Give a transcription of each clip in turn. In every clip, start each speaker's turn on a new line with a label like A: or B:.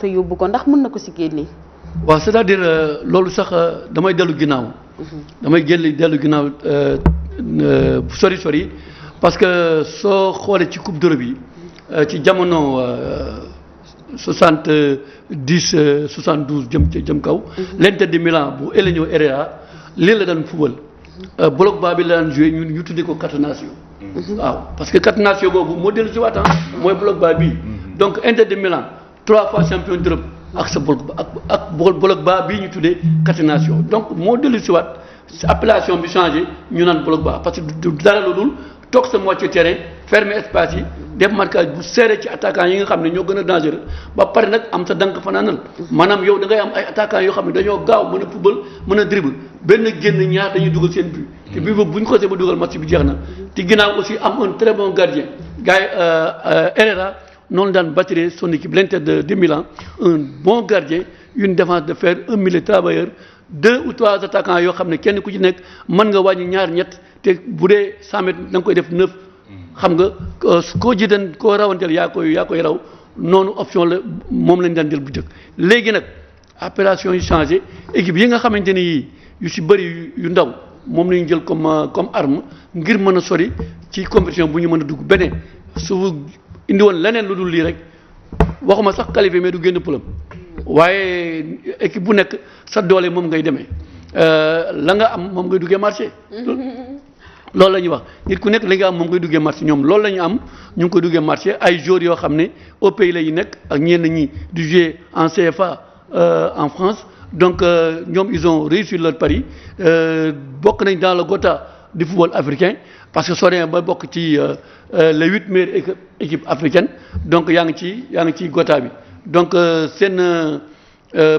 A: te yóbbu ko ndax mën na ko si génne.
B: waaw c'est-à-dire loolu sax damay dellu ginnaaw. damay dellu ginnaaw sori parce que soo xoolee ci coupe d'Europe bi ci jamono 70 72 jëm kaw. l'Inter de Milan bu Elenio Herrera lii la daan football. bloc bas bi la daan joué ñu tuddee ko catenaccio. waaw parce que catenaccio boobu moo dellu ci waatan mooy bloc bas bii. donc Inter de Milan 3 fois champion d'Europe ak sa bloc bas bii ñu tuddee catenaccio donc moo dellu si waat appellation bi changé ñu naan bloc bas parce que du dara lu dul toog sa moitié terrain fermer espace yi def marquage bu serré ci attaquant yi nga xam ne ñoo gën a dangereux ba pare nag am sa dank fanaanal maanaam yow da ngay am ay attaquant yoo xam ne dañoo gaaw mën a football mën a dribble benn génn ñaar dañuy dugal seen but te bii boobu bu ñu xosee ba dugal match bi jeex na te ginnaaw aussi am un très bon gardien gars yi Herrera noonu daan bâtir son équipe l'Inter de Milan un bon gardien une défense de fer un milieu travailleur 2 ou 3 attaquants yoo xam ne kenn ku ci nekk mën nga wàññi ñaar ñett te bu dee 100 mètres da nga koy def 9 xam nga koo jiitan koo rawanteel yaa koy raw noonu option la moom lañ daan jël bu njëkk léegi nag appellation yi changé équipe yi nga xamante ni yii yu si bëri yu ndaw moom lañu jël comme arme ngir mën a sori ci compétition bu ñu mën a dugg beneen su indi woon leneen lu dul lii rek waxuma sax qualifié mais du génn pëlam waaye équipe bu nekk sa doole moom ngay demee la nga am moom ngay duggee marché loolu la ñuy wax nit ku nekk li nga am moom ngay duggee marché ñoom loolu la ñu am ñu ngi koy duggee marché ay joueurs yoo xam ne au pays la ñu nekk ak ñenn ñi du jouer en CFA en France donc ñoom ils ont réussi leur pari bokk nañ dans le quota du football africain parce que soo demee ba bokk ci les 8 meilleures équipes africaines donc yaa ngi ci quota bi donc seen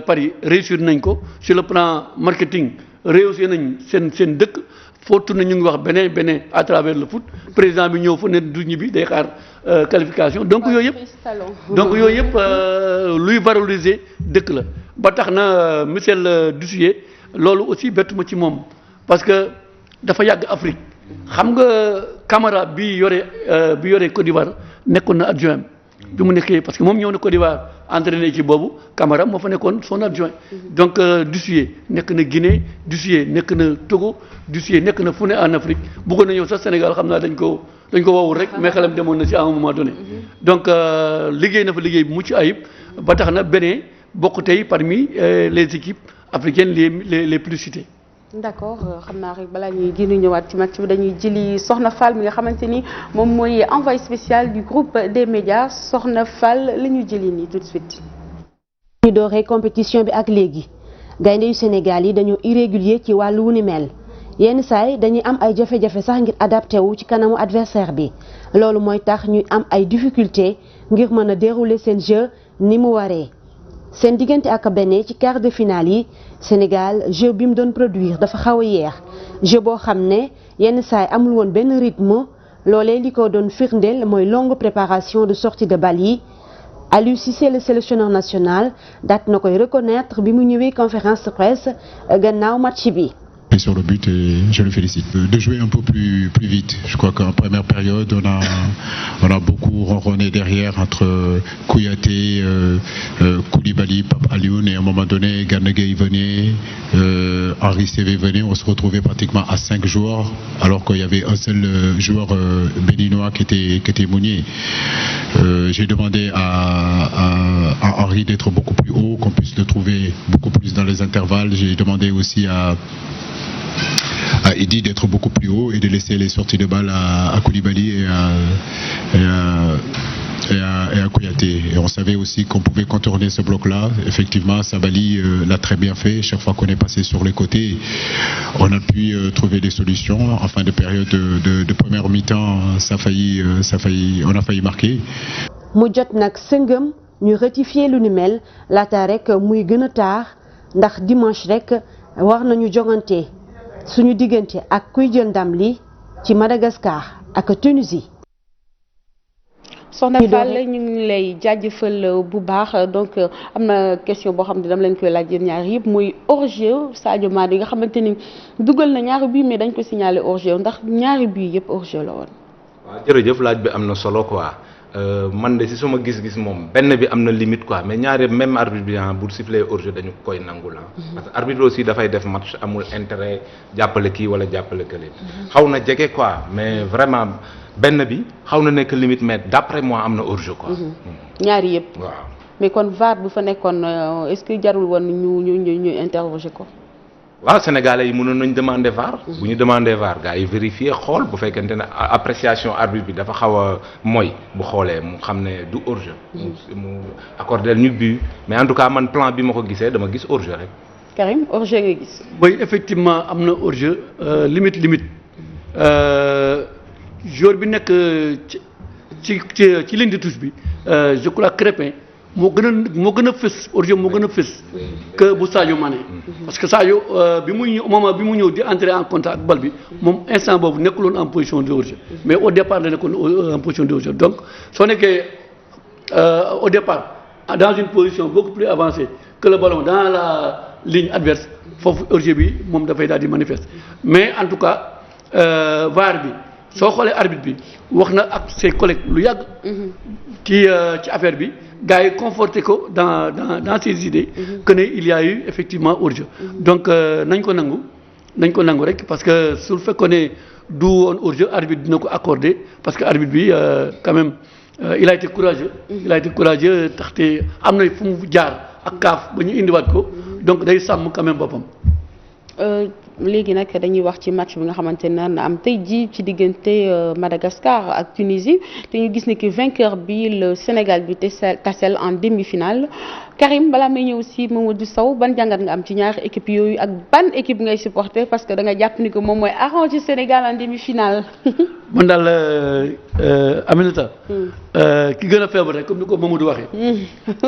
B: pari réussir nañ ko sur le plan marketing réussir nañ seen dëkk foo tourné ñu ngi wax beneen à travers le foot président bi ñëw fa ne du ñibbi day xaar qualification donc yooyu yëpp luy valoriser dëkk la ba tax na Michel Dussuyer loolu aussi bettu ma ci moom parce que dafa yàgg Afrique xam nga Camara bi yore Côte d'Ivoire nekkoon na adjoint bi mu nekkee parce que moom ñëw na Côte d'Ivoire entraîné ci boobu Camara moo fa nekkoon son adjoint donc Dussuyer nekk na Guinée Dussuyer nekk na Togo Dussuyer nekk na fu ne en Afrique bëggoon na ñëw sax Sénégal xam naa dañ ko wowul rek mais xelam demoon na ci à un moment donné donc liggéey na fa liggéey bu mucc ayib ba tax na Bénin bokk tey parmi les équipes africaines les plus citées.
A: d'accord xam naa rek balaa ñuy gën a ñëwaat ci match bi dañuy jëli Soxna Fall mi nga xamante ni moom mooy envoyé spécial du groupe des médias Soxna Fall la ñu jëli nii tout de suite.
C: ñu dooree compétition bi ak léegi gaynde yu Sénégal yi dañoo irrégulier ci wàllu wu ni mel yenn saay dañuy am ay jafe-jafe sax ngir adapté wu ci kanamu adversaire bi loolu mooy tax ñuy am ay difficulté ngir mën a dérouler seen jeu ni mu waree. seen diggante ak Bénin ci quart de finale yi Sénégal jeu bi mu doon produire dafa xaw a yeex jeu boo xam ne yenn saay amul woon benn rythme loolee li ko doon firndeel mooy longue préparation de sortie de balle yi Aliou Cissé le sélectionneur national daat na koy reconnaître bi mu ñëwee conférence de presse gannaaw match bi.
D: Sur le but et je le félicite. De jouer un peu plus vite. Je crois qu'en première période, on a beaucoup ronronné derrière entre Kouyaté, Koulibaly, Pape Alioune et à un moment donné, Gana Gueye venait, Henri Saivet venait. On se retrouvait pratiquement à 5 joueurs alors qu'il y avait un seul joueur béninois qui était Mounier. J'ai demandé à Henri d'être beaucoup plus haut, qu'on puisse le trouver beaucoup plus dans les intervalles. J'ai demandé aussi à Idi d'être beaucoup plus haut et de laisser les sorties de balles à Koulibaly et à Kouyaté. Et on savait aussi qu'on pouvait contourner ce bloc-là. Effectivement, Sabali l'a très bien fait. Chaque fois qu'on est passé sur les côtés, on a pu trouver des solutions. En fin de période de première mi-temps, on a failli marquer.
C: mu jot nag sëngëm ñu rectifier lu ni mel laata rek muy gën a taax ndax dimanche rek war nañu jogante suñu diggante ak kuy jël ndam li ci Madagascar ak Tunisie.
A: Soxna Fall ñu ngi lay jaajëfal bu baax donc am na question boo xam ne dama leen koy laaj yéen ñaar yëpp muy hors-jeu Sadio Mané nga xamante ni dugal na ñaari bii mais dañ ko signalé hors-jeu ndax ñaari bii yëpp hors-jeu la woon.
E: waaw jërëjëf laaj bi am na solo quoi man de si sama gis-gis moom benn bi am na limite quoi mais ñaari même arbitre bi bu sifflé hors-jeu dañu koy nangul parce que arbitre aussi dafay def match amul intérêt jàppale kii wala jàppale kële xaw na jege quoi mais vraiment benn bi xaw na nekk limite mais d'après moi am na hors-jeu quoi.
A: ñaari yëpp.
E: waaw
A: mais kon VAR bu fa nekkoon est-ce que jarul woon ñu interroger ko.
E: waaw Sénégalais yi mënoon nañ demander VAR. bu ñu demander VAR gars yi vérifier xool bu fekkente ne appréciation arbitre bi dafa xaw a mooy bu xoolee mu xam ne du hors-jeu. mu accordé ñu but mais en tout cas man plan bi ma ko gisee dama gis hors-jeu rek.
A: Karim hors-jeu nga gis.
B: oui effectivement am na hors-jeu limite joueur bi nekk ci ligne de touche bi je crois Crépin moo gën a fës hors-jeu moo gën a fës que bu Sadio Mané parce que Sadio bi muy ñëw moment bi mu ñëw di entrer en contact ak bal bi moom instant boobu nekkuloon en position de hors-jeu mais au départ la nekkoon en position de hors-jeu donc soo nekkee au départ dans une position beaucoup plus avancée que le ballon dans la ligne adverse foofu hors-jeu bi moom dafay daal di manifeste mais en tout cas VAR bi soo xoolee arbitre bi wax na ak ses collègues lu yàgg ci affaire bi gars yi conforté ko dans ses idées que ne il y a eu effectivement hors-jeu donc nañ ko nangu rek parce que su fekkoon ne du woon hors-jeu arbitre dina ko accordé parce que arbitre bi quand même il a été courageux taxte am na fu mu jaar ak kaaf ba ñu indiwaat ko donc day sàmm quand même boppam.
A: léegi nag dañuy wax ci match bi nga xamante ne na am tey jii ci diggante Madagascar ak Tunisie te ñu gis ne que vainqueur bi le Sénégal bi tasel en demi-finale Karim balaa may ñëw si Mamadou Sow ban jàngat nga am ci ñaari équipe yooyu ak ban équipe ngay supporter parce que da nga jàpp ni que moom mooy arrangé Sénégal en demi-finale.
B: man daal Aminata. ki gën a feebar rek comme ni ko Mamadou waxee.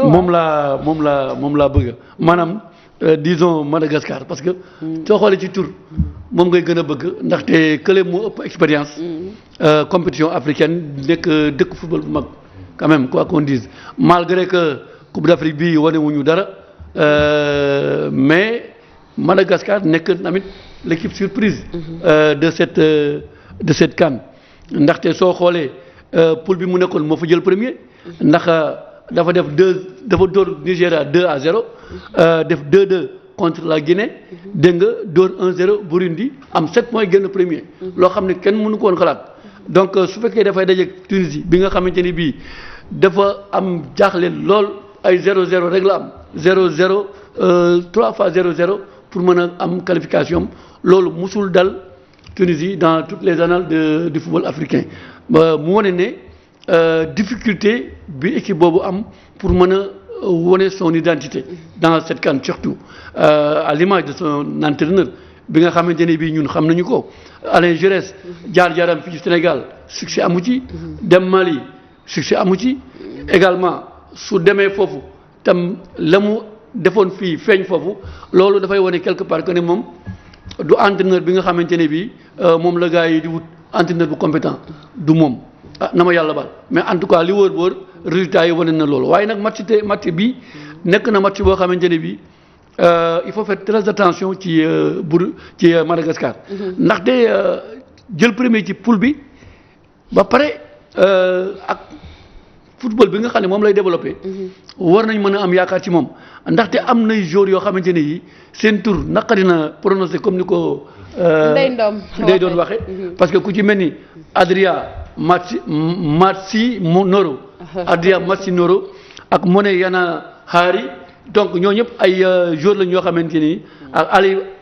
B: moom laa bëgg maanaam. Disons Madagascar parce que soo xoolee ci tur moom ngay gën a bëgg ndaxte kële moo ëpp expérience compétition africaine nekk dëkk football bu mag quand même quoi qu'on dise malgré que Coupe d'Afrique bi wane wuñu dara mais Madagascar nekk tamit l'équipe surprise de cette CAN ndaxte soo xoolee poule bi mu nekkoon moo fa jël premier ndax dafa dóor Nigéria 2-0 def 2-2 contre la Guinée dégg nga dóor 1-0 Burundi am 7 points génn premier loo xam ne kenn mënu ko woon xalaat donc su fekkee dafay dajeek Tunisie bi nga xamante ni bii dafa am jaaxle lool ay 0-0 rek la am 0-0 3 fois 0-0 pour mën a am qualification loolu musul dal Tunisie dans toutes les annales du football africain mu wane ne difficulté bi équipe boobu am pour mën a wone son identité dans cette CAN surtout à l'image de son entraîneur bi nga xamante ne bii ñun xam nañu ko Alain Giresse jaar-jaaram fii Sénégal succès amu ci dem Mali succès amu ci également su demee foofu tam la mu defoon fii feeñ foofu loolu dafay wone quelque part que ne moom du entraîneur bi nga xamante ne bii moom la gars yi di wut entraîneur bu compétent du moom na ma yàlla baal mais en tout cas li wóor résultat yi wane na loolu waaye nag match bi nekk na match boo xamante ne bii il faut faire très attention ci Madagascar. ndaxte jël premier ci poule bi ba pare ak football bi nga xam ne moom lay développé. war nañ mën a am yaakaar ci moom ndaxte am nay joueurs yoo xamante ne yi seen tur naqari na prononcé comme ni ko. Ndeye doon waxee parce que ku ci mel ni Adria Massinoro ak Mone Yana Hari donc ñooñu ñëpp ay joueurs lañ yoo xamante ni ak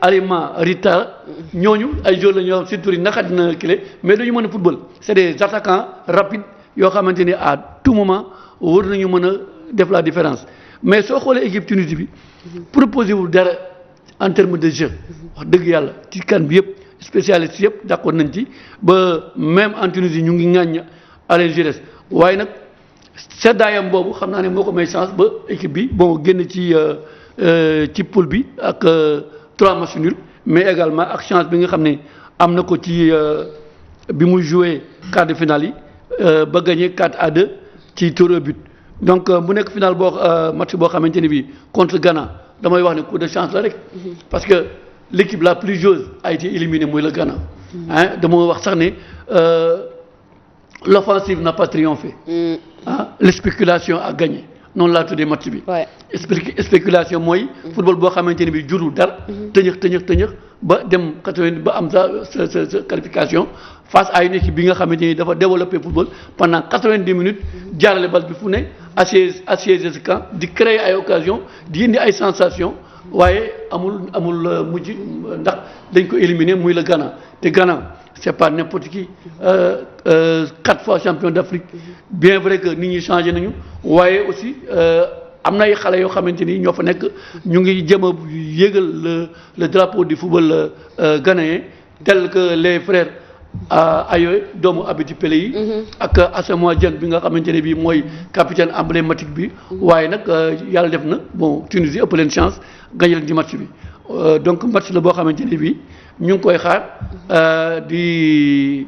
B: Alima Rita ñooñu ay joueurs lañ yoo xam surtout naqari na kile mais dañu mën a football c'est des attaquants rapides yoo xamante ni à tout moment war nañu mën a def la différence mais soo xoolee équipe Tunisie bi proposé wul dara en termes de jeu wax dëgg yàlla ci CAN bi yëpp spécialistes yëpp d'accord nañ ci ba même en Tunisie ñu ngi ŋàññ Alain Giresse waaye nag seddaayam boobu xam naa ne moo ko may chance ba équipe bi bon génn ci poule bi ak 3 matchs nuls mais également ak chance bi nga xam ne am na ko ci bi muy joué quart de finale yi ba gagné 4-2 ci tir au but donc mu nekk final boo match boo xamante ni bii contre Ghana damay wax ne coup de chance la rek parce que l'équipe la plus joueuse a été éliminée mooy le Ghana dama wax sax ne l'offensive n'a pas triomphé. Les spéculations a gagné noonu laa tuddee match bi. spéculation mooy. football boo xamante ne bi jurul dara. tëñëx ba dem 80 ba am sa qualification face à une équipe bi nga xamante ni dafa développer football pendant 90 minutes jaarale bal bi fu ne assiégé ce camp di créer ay occasion di indi ay sensations waaye amul mujj ndax dañ ko éliminer muy le Ghana te Ghana c'est pas n'importe qui 4 fois champion d'Afrique bien vrai que nit ñi changé nañu waaye aussi am na ay xale yoo xamante ni ñoo fa nekk ñu ngi jëm a yégal le drapeau du football ghanéen tel que les frères Ayoy doomu Abidi Pelé yi ak Asamoah Gyan bi nga xamante ne bii mooy capitaine emblématique bi waaye nag yàlla def na bon Tunisie ëpp leen chance gagné leen ci match bi donc match la boo xamante ne bii ñu ngi koy xaar di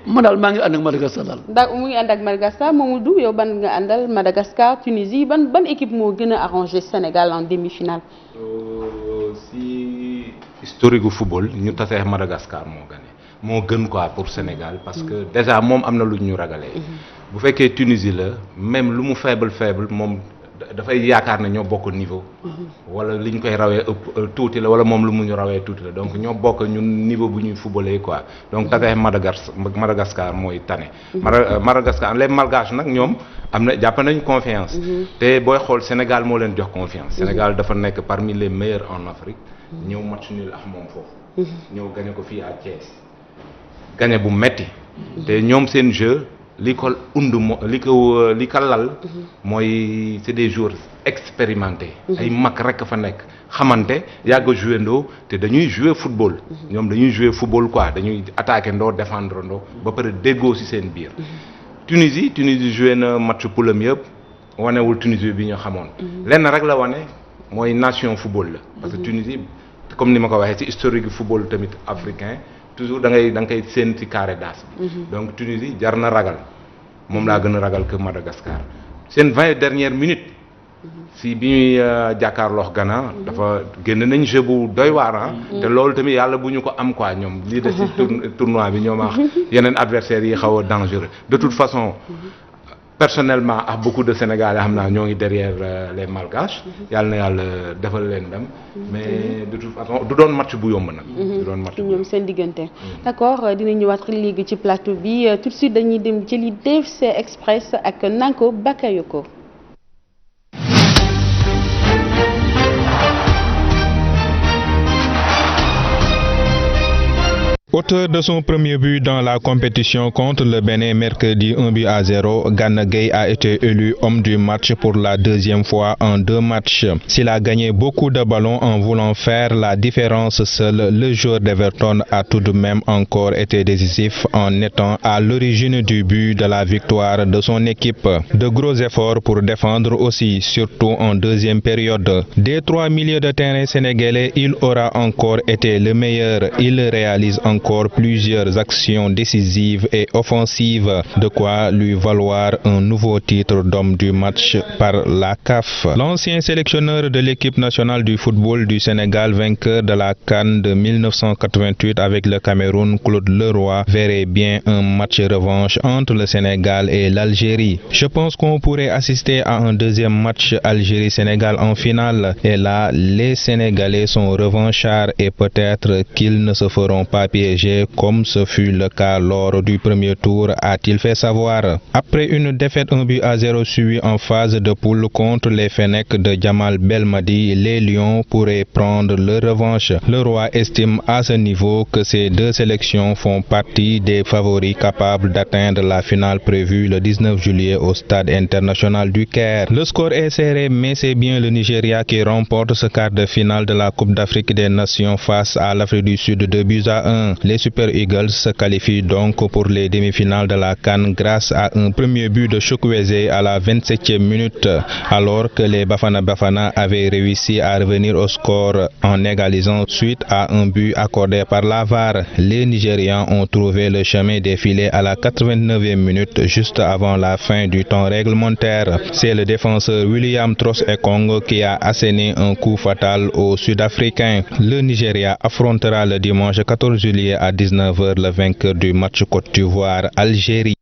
B: man daal maa ngi ànd ak Madagascar daal.
A: ndax mu ngi ànd ak Madagascar Mamadou yow ban nga àndal Madagascar Tunisie ban équipe moo gën a arrangé Sénégal en demi-finale.
E: si historique gu football ñu tasee Madagascar moo gën quoi pour Sénégal parce que déjà moom am na lu ñu ragalee. bu fekkee Tunisie la même lu mu faible moom dafay yaakaar ne ñoo bokk niveau. wala li ñu koy rawee ëpp tuuti la wala moom lu mu ñu rawee tuuti la donc ñoo bokk ñun niveau bu ñuy footballé quoi donc tasee Madagascar mooy tane. Madagascar les Malgaches nag ñoom am na jàpp nañ confiance. te booy xool Sénégal moo leen jox confiance. Sénégal dafa nekk parmi les meilleurs en Afrique. ñëw match nul ak moom foofu. ñëw gagné ko fii à Thiès. gagné bu metti te ñoom seen jeu li ko li ko lal mooy c'est des joueurs expérimentés ay mag rek fa nekk xamante yàgg a joué ndoo te dañuy jouer football ñoom dañuy jouer football quoi dañuy attaquer ndoo défendre ndoo ba pare déggoo ci seen biir Tunisie joué na match poulam yëpp wanewul Tunisie bi ñu xamoon lenn rek la wane mooy nation football la parce que Tunisie comme ni ma ko waxee ci historique football tamit africain toujours da ngay koy séen ci carré d'as bi donc Tunisie jar na ragal moom laa gën a ragal que Madagascar seen 20 dernières minutes si bi ñuy jàkkaarloo Ghana dafa génn nañ jeu bu doy waar te loolu tamit yàlla bu ñu ko am quoi ñoom lii des ci tournoi bi ñoom ak yeneen adversaires yi xaw a dangereux de toute façon personnellement ak beaucoup de Sénégalais xam naa ñoo ngi derrière les Malgaches yàlla na yàlla defal leen ndam mais de toute façon du doon match bu yomb nag. du doon match bu
A: ñoom seen diggante. d'accord dinañ ñëwaat léegi ci plateau bi tout de suite dañuy dem jëli DFC Express ak Nanko Bakayoko.
F: Auteur de son premier but dans la compétition contre le Bénin mercredi 1-0, Gana Gueye a été élu homme du match pour la deuxième fois en 2 matchs. S'il a gagné beaucoup de ballons en voulant faire la différence seul, le joueur d'Everton a tout de même encore été décisif en étant à l'origine du but de la victoire de son équipe. De gros efforts pour défendre aussi, surtout en deuxième période. Des 3 milieux de terrain sénégalais, il aura encore été le meilleur. Il réalise encore plusieurs actions décisives et offensives, de quoi lui valoir un nouveau titre d'homme du match par la CAF. L'ancien sélectionneur de l'équipe nationale du football du Sénégal, vainqueur de la CAN de 1988 avec le Cameroun, Claude Leroy, verrait bien un match revanche entre le Sénégal et l'Algérie. Je pense qu'on pourrait assister à un deuxième match Algérie-Sénégal en finale, et là les Sénégalais sont revanchards et peut-être qu'ils ne se feront pas piéger comme ce fut le cas lors du premier tour, a-t-il fait savoir. Après une défaite 1-0 suivie en phase de poule contre les Fennecs de Djamal Belmadi, les Lions pourraient prendre leur revanche. Le roi estime à ce niveau que ces deux sélections font partie des favoris capables d'atteindre la finale prévue le 19 juillet au stade international du Caire. Le score est serré, mais c'est bien le Nigeria qui remporte ce quart de finale de la Coupe d'Afrique des Nations face à l'Afrique du Sud 2-1. Les Super Eagles se qualifient donc pour les demi-finales de la CAN grâce à un premier but de Chukwueze à la 27e minute, alors que les Bafana Bafana avaient réussi à revenir au score en égalisant suite à un but accordé par la VAR. Les Nigérians ont trouvé le chemin des filets à la 89e minute, juste avant la fin du temps réglementaire. C'est le défenseur William Trost-Ekong qui a asséné un coup fatal aux Sud-Africains. Le Nigeria affrontera le dimanche 14 juillet à 19h le vainqueur du match Côte d'Ivoire-Algérie.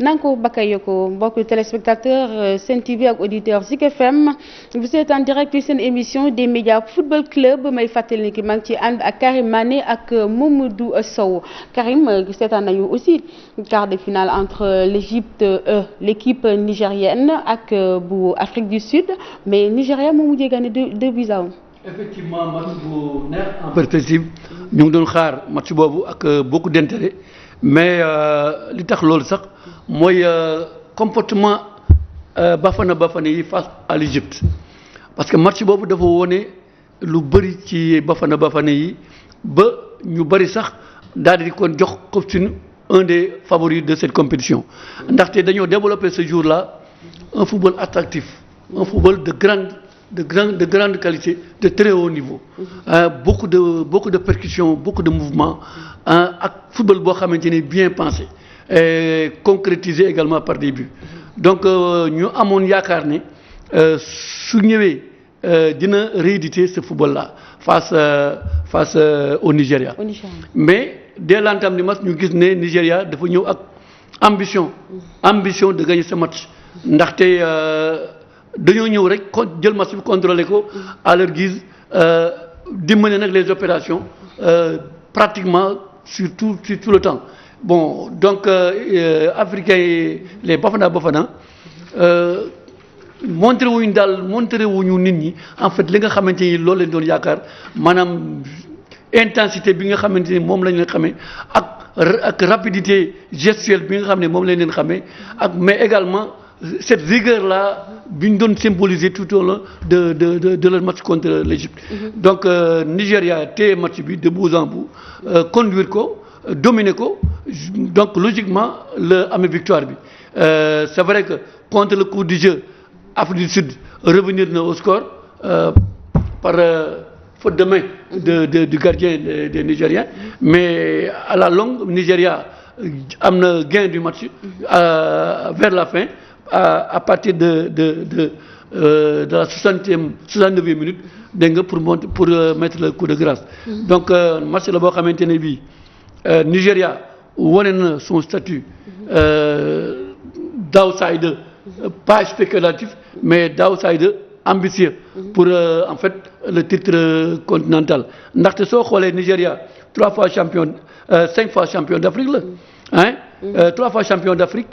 A: Nanko Bakayoko mbokk téléspectateurs Sen TV ak auditeurs Zik FM vous êtes en direct ci seen émission des médias football club may fàttali ni ki maa ngi ci ànd ak Karim Mané ak Mamadou Sow Karim seetaan nañu aussi quart de finale entre l'équipe nigérienne ak bu Afrique du Sud mais Nigéria moo mujjee gagné 2-0.
B: effectivement match bu neex en perspective ñu ngi doon xaar match boobu ak beaucoup d'intérêt mais li tax loolu sax mooy comportement Bafana yi face à l'Égypte parce que match boobu dafa wone lu bëri ci Bafana yi ba ñu bëri sax daal di kon jox Cameroun un des favoris de cette compétition ndaxte dañoo développer ce jour-là un football attractif un football de grande qualité de très haut niveau beaucoup de percussions beaucoup de mouvements ak football boo xamante ni bien pensé et concrétisé également par des buts donc ñu amoon yaakaar ne su ñëwee dina rééditer ce football-là face au Nigeria mais dès l'entame du match ñu gis ne Nigeria dafa ñëw ak ambition de gagner ce match ndaxte dañoo ñëw rek jël match bi contrôler ko à leur guise di mener nag les opérations pratiquement sur tout le temps bon donc africains yi les Bafana montré wuñu nit ñi en fait li nga xamante ni loolu leen doon yaakaar maanaam intensité bi nga xamante ni moom lañ leen xamee ak rapidité gestuelle bi nga xam ne moom lañ leen xamee mais également cette rigueur-là bi ñu doon symboliser tout au long de leur match contre l'Égypte donc Nigeria téye match bi de bout en bout conduire ko dominer ko donc logiquement la amee victoire bi c'est vrai que contre le cours du jeu Afrique du Sud revenir na au score par faute de main du gardien des Nigériens mais à la longue Nigeria am na gain du match vers la fin à partir de la 69e minute dégg nga pour mettre le coup de grâce donc match la boo xamante ne bii Nigeria wane na son statut d'outsider pas spéculatif mais d'outsider ambitieux pour en fait le titre continental ndaxte soo xoolee Nigeria 5 fois champion d'Afrique la 3 fois champion d'Afrique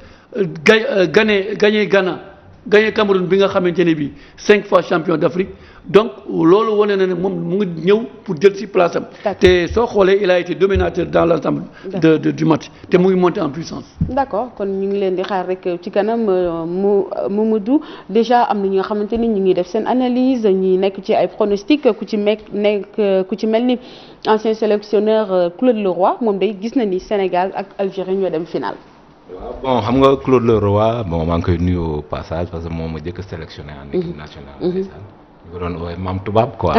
B: gagné Ghana gagné Cameroun bi nga xamante ne bii 5 fois champion d'Afrique donc loolu wane na ne moom mu ngi ñëw pour jël ci place am te soo xoolee il a été dominateur dans l'ensemble du match te mu ngi monté en puissance.
A: d'accord kon ñu ngi leen di xaar rek ci kanam Mamadou déjà am na ñi nga xamante ni ñu ngi def seen analyse ñi nekk ci ay pronostics ku ci mel ni ancien sélectionneur Claude Leroy moom day gis na ni Sénégal ak Algérie ñoo dem finale.
E: waaw bon xam nga Claude Leroy bon maa ngi koy nuyu au passage parce que moom ma jëkk sélectionné en équipe nationale. ñu ko doon woowee maam tubaab quoi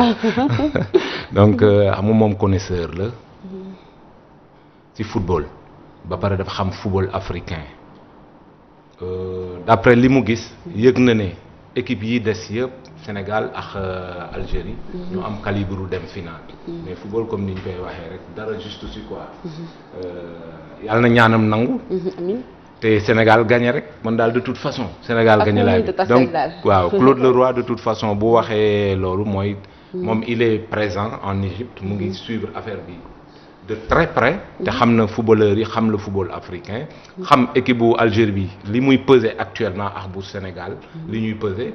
E: donc xam nga moom connaisseur la ci football ba pare dafa xam football africain d'après li mu gis yëg na ne équipe yi des yëpp Sénégal ak Algérie ñu am calibre dem finale mais football comme ni ñu koy waxee rek dara juste ci quoi yàlla na ñaanam nangu te Sénégal gagné rek man daal de toute façon Sénégal gagné laay donc waaw Claude Leroy de toute façon bu waxee loolu mooy moom il est présent en Égypte mu ngi suivre affaire bi de très près te xam na footballeurs yi xam le football africain xam équipe bu Algérie bi li muy peser actuellement ak bu Sénégal li ñuy peser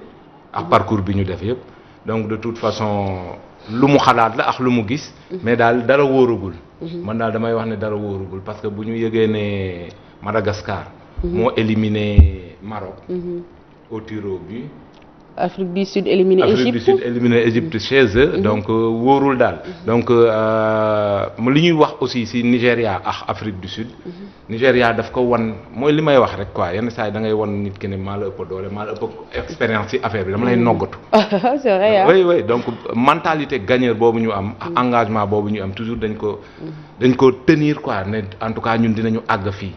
E: ak parcours bi ñu def yëpp donc de toute façon lu mu xalaat la ak lu mu gis mais daal dara wóoragul man daal damay wax ne dara wóoragul parce que bu ñu yëgee ne Madagascar moo éliminé Maroc au tir au but
A: Afrique du Sud éliminé
E: Égypte chez eux donc wóorul daal donc li ñuy wax aussi ci Nigéria ak Afrique du Sud Nigéria daf ko wan mooy li may wax rek quoi yenn saa yi da ngay wan nit ki ne maa la ëpp doole maa la ëpp expérience ci affaire bi dama lay noggatu.
A: c'est vrai
E: oui donc mentalité gagneur boobu ñu am ak engagement boobu ñu am toujours dañ ko tenir quoi ne en tout cas ñun dinañu àgg fii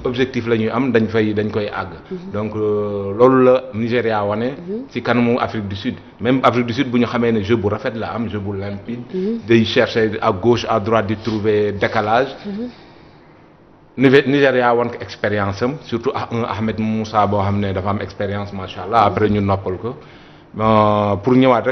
E: objectif la ñuy am dañ koy àgg donc loolu la Nigéria wane ci kanamu Afrique du Sud même Afrique du Sud bu ñu xamee ne jeu bu rafet la am jeu bu limpide day chercher à gauche à droite di trouver décalage Nigéria wan ko expérience am surtout un Ahmed Moussa boo xam ne dafa am expérience macha allah après ñu noppal ko pour ñëwaat rek.